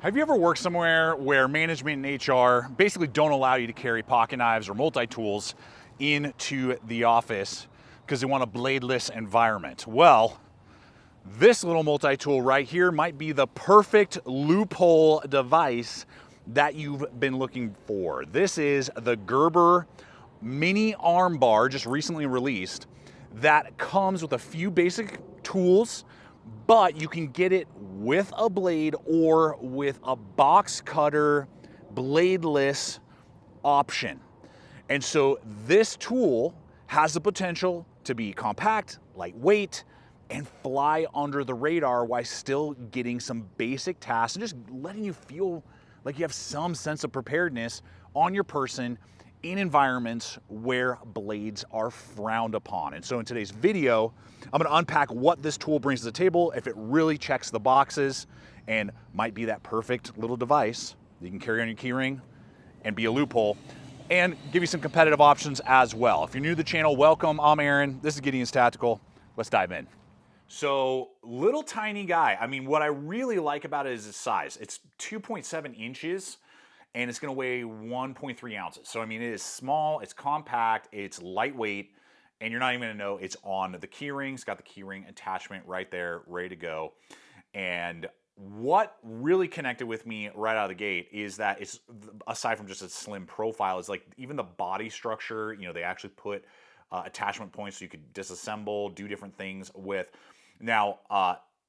Have you ever worked somewhere where management and HR basically don't allow you to carry pocket knives or multi-tools into the office because they want a bladeless environment? Well, this little multi-tool right here might be the perfect loophole device that you've been looking for. This is the Gerber Mini Armbar, just recently released, that comes with a few basic tools, but you can get it with a blade or with a box cutter bladeless option. And so this tool has the potential to be compact, lightweight, and fly under the radar while still getting some basic tasks and just letting you feel like you have some sense of preparedness on your person in environments where blades are frowned upon. And so in today's video, I'm gonna unpack what this tool brings to the table, if it really checks the boxes, and might be that perfect little device that you can carry on your keyring and be a loophole, and give you some competitive options as well. If you're new to the channel, welcome. I'm Aaron. This is Gideonstactical. Let's dive in. So, little tiny guy. I mean, what I really like about it is its size. It's 2.7 inches, and it's gonna weigh 1.3 ounces. So, I mean, it is small, it's compact, it's lightweight, and you're not even gonna know it's on the keyring. It's got the keyring attachment right there, ready to go. And what really connected with me right out of the gate is that it's, aside from just a slim profile, is like even the body structure, you know, they actually put attachment points so you could disassemble, do different things with. Now,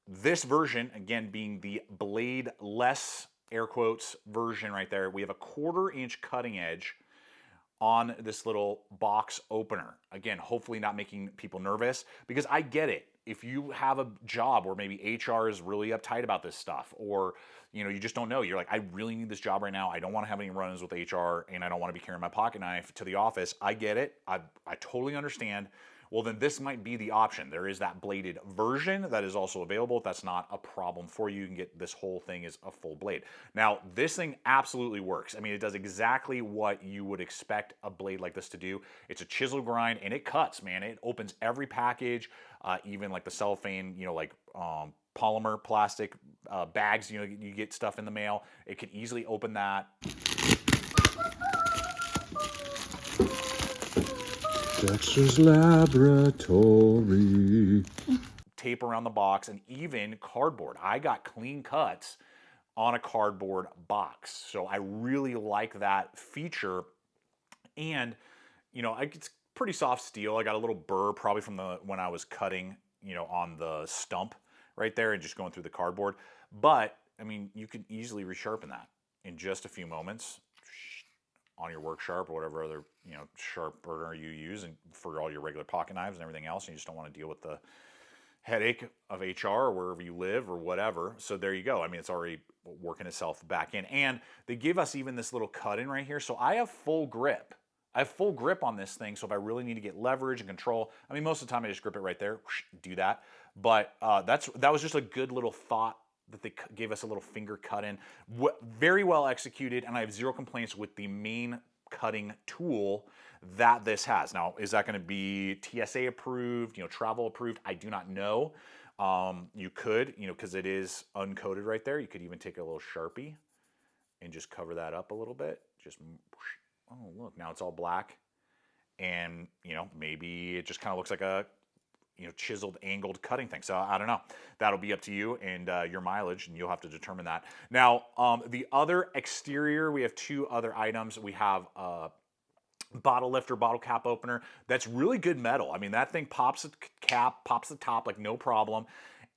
this version, again, being the bladeless, air quotes, version right there, we have a 1/4 inch cutting edge on this little box opener. Again, hopefully not making people nervous, because I get it. If you have a job where maybe HR is really uptight about this stuff, or you know, you just don't know, you're like, I really need this job right now, I don't want to have any run-ins with HR, and I don't want to be carrying my pocket knife to the office. I get it. I totally understand. Well, then this might be the option. There is that bladed version that is also available. If that's not a problem for you, you can get this whole thing as a full blade. Now, this thing absolutely works. I mean, it does exactly what you would expect a blade like this to do. It's a chisel grind, and it cuts, man. It opens every package, even like the cellophane, you know, like polymer plastic bags, you know, you get stuff in the mail. It can easily open that. Dexter's Laboratory. Tape around the box, and even cardboard. I got clean cuts on a cardboard box. So I really like that feature. And, you know, it's pretty soft steel. I got a little burr probably from when I was cutting, you know, on the stump right there and just going through the cardboard. But, I mean, you can easily resharpen that in just a few moments on your WORKSHARP or whatever other, you know, sharpener you use, and for all your regular pocket knives and everything else, and you just don't want to deal with the headache of HR or wherever you live or whatever. So there you go. I mean, it's already working itself back in. And they give us even this little cut in right here. So I have full grip. I have full grip on this thing. So if I really need to get leverage and control, I mean, most of the time I just grip it right there, do that. But that was just a good little thought that they gave us a little finger cut in. Very well executed, and I have zero complaints with the main cutting tool that this has. Now, is that going to be TSA approved, you know, travel approved? I do not know. You could, you know, because it is uncoated right there. You could even take a little Sharpie and just cover that up a little bit. Just, oh, look, now it's all black. And, you know, maybe it just kind of looks like a, you know, chiseled, angled cutting thing. So I don't know. That'll be up to you and your mileage, and you'll have to determine that. Now, the other exterior, we have two other items. We have bottle lifter, bottle cap opener. That's really good metal. I mean, that thing pops the cap, pops the top like no problem.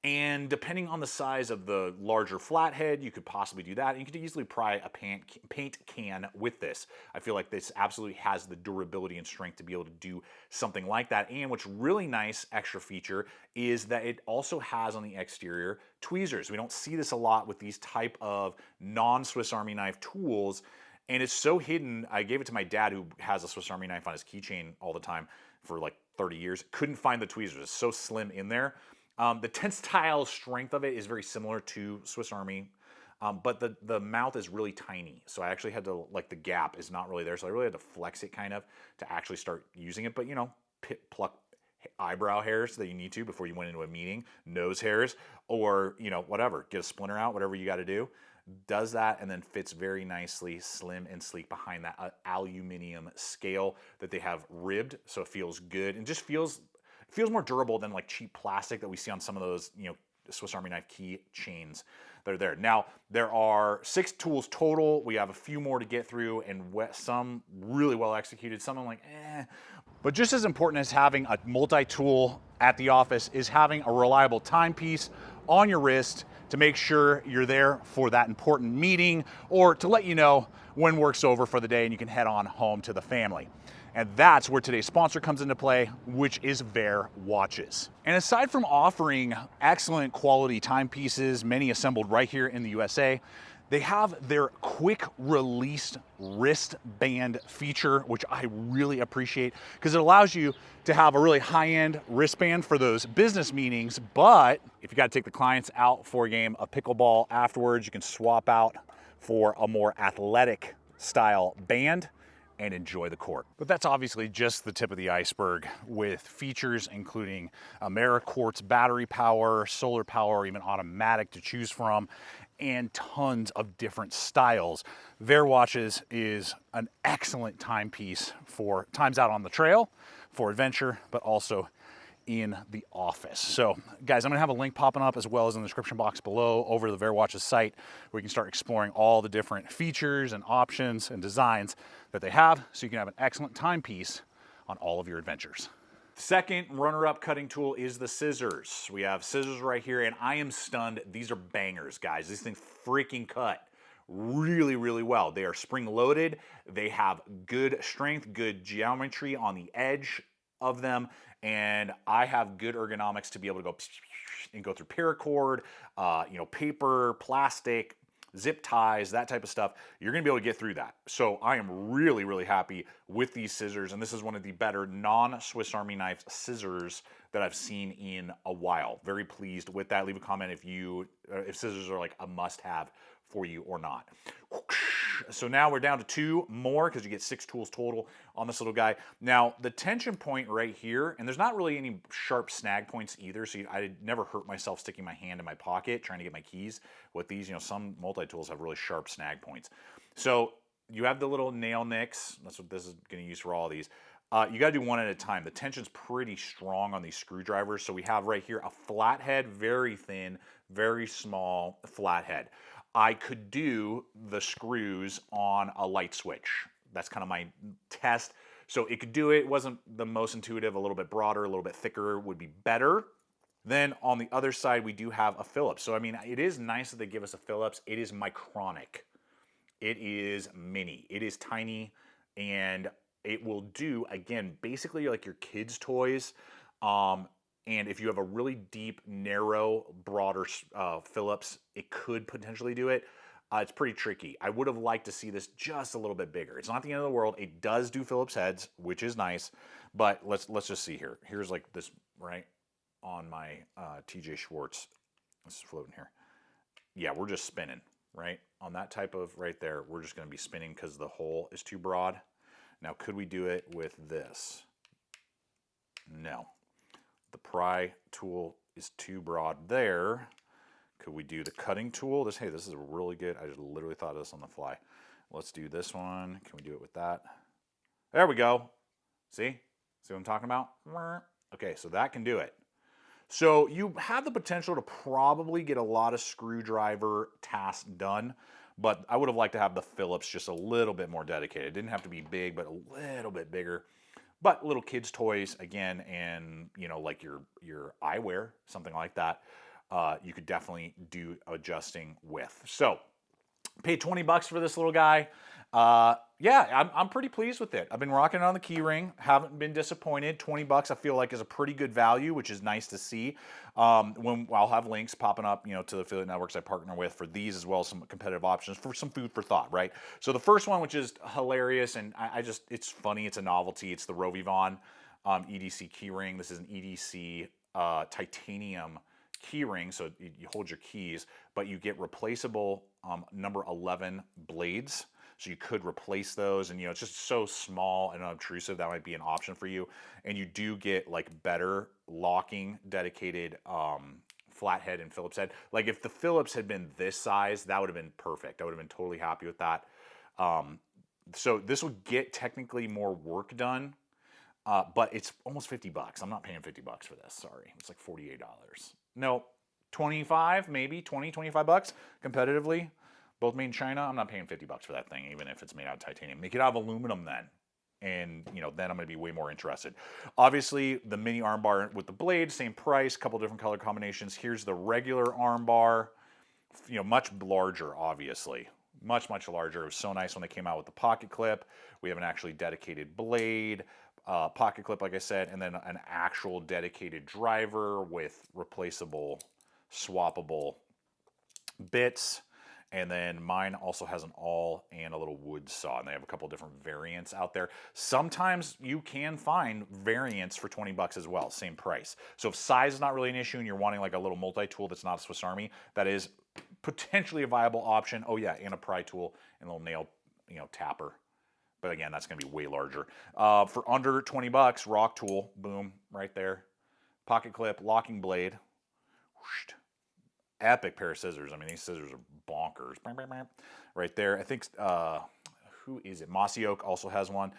And depending on the size of the larger flathead, you could possibly do that. And you could easily pry a paint can with this. I feel like this absolutely has the durability and strength to be able to do something like that. And what's really nice extra feature is that it also has on the exterior tweezers. We don't see this a lot with these type of non-Swiss Army knife tools. And it's so hidden. I gave it to my dad, who has a Swiss Army knife on his keychain all the time for like 30 years. Couldn't find the tweezers. It's so slim in there. The tensile strength of it is very similar to Swiss Army, but the mouth is really tiny. So I actually had to, like, the gap is not really there. So I really had to flex it kind of to actually start using it. But, you know, pluck eyebrow hairs that you need to before you went into a meeting, nose hairs, or, you know, whatever, get a splinter out, whatever you got to do. Does that and then fits very nicely, slim and sleek behind that aluminum scale that they have ribbed, so it feels good and just feels more durable than like cheap plastic that we see on some of those, you know, Swiss Army knife key chains that are there. Now, there are 6 tools total. We have a few more to get through, and some really well executed, some I'm like, eh. But just as important as having a multi-tool at the office is having a reliable timepiece on your wrist to make sure you're there for that important meeting or to let you know when work's over for the day and you can head on home to the family. And that's where today's sponsor comes into play, which is Wear watches. And aside from offering excellent quality timepieces, many assembled right here in the USA, they have their quick release wristband feature, which I really appreciate because it allows you to have a really high-end wristband for those business meetings. But if you got to take the clients out for a game of pickleball afterwards, you can swap out for a more athletic style band and enjoy the court. But that's obviously just the tip of the iceberg with features including AmeriQuartz battery power, solar power, even automatic to choose from, and tons of different styles. Wear watches is an excellent timepiece for times out on the trail, for adventure, but also in the office. So guys, I'm gonna have a link popping up as well as in the description box below over to the Wear watches site where you can start exploring all the different features and options and designs that they have so you can have an excellent timepiece on all of your adventures. Second runner-up cutting tool is the scissors. We have scissors right here, and I am stunned. These are bangers, guys. These things freaking cut really, really well. They are spring-loaded. They have good strength, good geometry on the edge of them, and I have good ergonomics to be able to go and go through paracord, you know, paper, plastic, zip ties, that type of stuff. You're gonna be able to get through that. So I am really, really happy with these scissors, and this is one of the better non-Swiss Army knife scissors that I've seen in a while. Very pleased with that. Leave a comment if scissors are like a must-have for you or not. So now we're down to 2 more because you get 6 tools total on this little guy. Now the tension point right here, and there's not really any sharp snag points either, so I never hurt myself sticking my hand in my pocket trying to get my keys with these. You know, some multi-tools have really sharp snag points. So you have the little nail nicks. That's what this is going to use for all of these. You got to do one at a time. The tension's pretty strong on these screwdrivers. So we have right here a flathead, very thin, very small flathead. I could do the screws on a light switch. That's kind of my test. So it could do it. It wasn't the most intuitive. A little bit broader, a little bit thicker would be better. Then on the other side, we do have a Phillips. So I mean, it is nice that they give us a Phillips. It is micronic. It is mini. It is tiny, and it will do, again, basically like your kids' toys. And if you have a really deep, narrow, broader Phillips, it could potentially do it. It's pretty tricky. I would have liked to see this just a little bit bigger. It's not the end of the world. It does do Phillips heads, which is nice. But let's just see here. Here's like this right on my TJ Schwartz. This is floating here. Yeah, we're just spinning, right? On that type of right there, we're just going to be spinning because the hole is too broad. Now, could we do it with this? No. The pry tool is too broad there. Could we do the cutting tool? Hey, this is really good. I just literally thought of this on the fly. Let's do this one. Can we do it with that? There we go. See? See what I'm talking about? Okay, so that can do it. So you have the potential to probably get a lot of screwdriver tasks done, but I would have liked to have the Phillips just a little bit more dedicated. It didn't have to be big, but a little bit bigger. But little kids' toys, again, and you know, like your eyewear, something like that, you could definitely do adjusting with. So, paid 20 bucks for this little guy. Yeah, I'm pretty pleased with it. I've been rocking it on the key ring. Haven't been disappointed. 20 bucks I feel like is a pretty good value, which is nice to see. When I'll have links popping up, you know, to the affiliate networks I partner with for these, as well as some competitive options for some food for thought, right? So the first one, which is hilarious, and it's funny, it's a novelty. It's the ROVYVON EDC key ring. This is an EDC titanium key ring, so you hold your keys, but you get replaceable number 11 blades. So you could replace those, and it's just so small and unobtrusive that might be an option for you. And you do get like better locking dedicated flathead and Phillips head. Like if the Phillips had been this size, that would have been perfect. I would have been totally happy with that. So this would get technically more work done, but it's almost 50 bucks. I'm not paying 50 bucks for this. Sorry. It's like $48. No, 25, maybe 20, 25 bucks competitively. Both made in China. I'm not paying 50 bucks for that thing, even if it's made out of titanium. Make it out of aluminum then. And then I'm going to be way more interested. Obviously, the mini armbar with the blade, same price, couple different color combinations. Here's the regular armbar, much larger, obviously. Much, much larger. It was so nice when they came out with the pocket clip. We have an actually dedicated blade, pocket clip, like I said, and then an actual dedicated driver with replaceable, swappable bits. And then mine also has an awl and a little wood saw, and they have a couple different variants out there. Sometimes you can find variants for 20 bucks as well, same price. So if size is not really an issue and you're wanting like a little multi-tool that's not a Swiss Army, that is potentially a viable option. Oh yeah, and a pry tool and a little nail, tapper. But again, that's gonna be way larger. For under 20 bucks, ROCKTOL, boom, right there. Pocket clip, locking blade. Whoosh. Epic pair of scissors. I mean, these scissors are bonkers. Right there. I think, who is it? Mossy Oak also has one.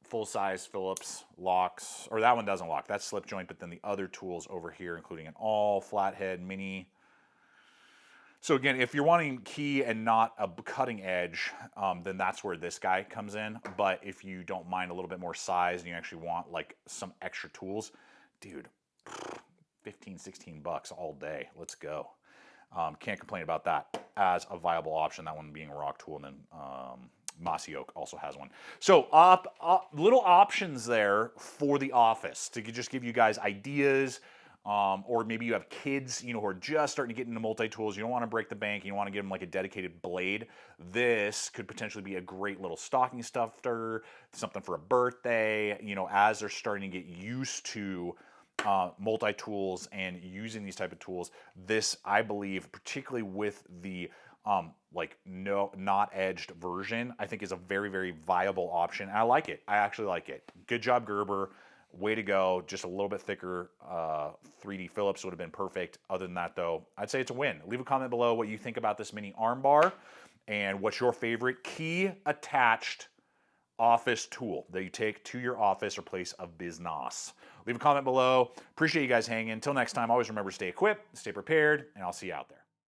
Full-size Phillips locks, or that one doesn't lock. That's slip joint, but then the other tools over here, including an awl, flathead, mini. So again, if you're wanting key and not a cutting edge, then that's where this guy comes in. But if you don't mind a little bit more size and you actually want like some extra tools, dude, 15, 16 bucks all day. Let's go. Can't complain about that as a viable option, that one being a ROCKTOL, and then Mossy Oak also has one. So little options there for the office to just give you guys ideas, or maybe you have kids who are just starting to get into multi-tools. You don't want to break the bank. You don't want to give them like a dedicated blade. This could potentially be a great little stocking stuffer, something for a birthday, as they're starting to get used to multi-tools and using these type of tools. This, I believe, particularly with the not edged version, I think is a very, very viable option. And I like it. I actually like it. Good job, Gerber. Way to go. Just a little bit thicker 3D Phillips would have been perfect. Other than that, though, I'd say it's a win. Leave a comment below what you think about this mini armbar and what's your favorite key attached office tool that you take to your office or place of business. Leave a comment below. Appreciate you guys hanging. Until next time, always remember to stay equipped, stay prepared, and I'll see you out there.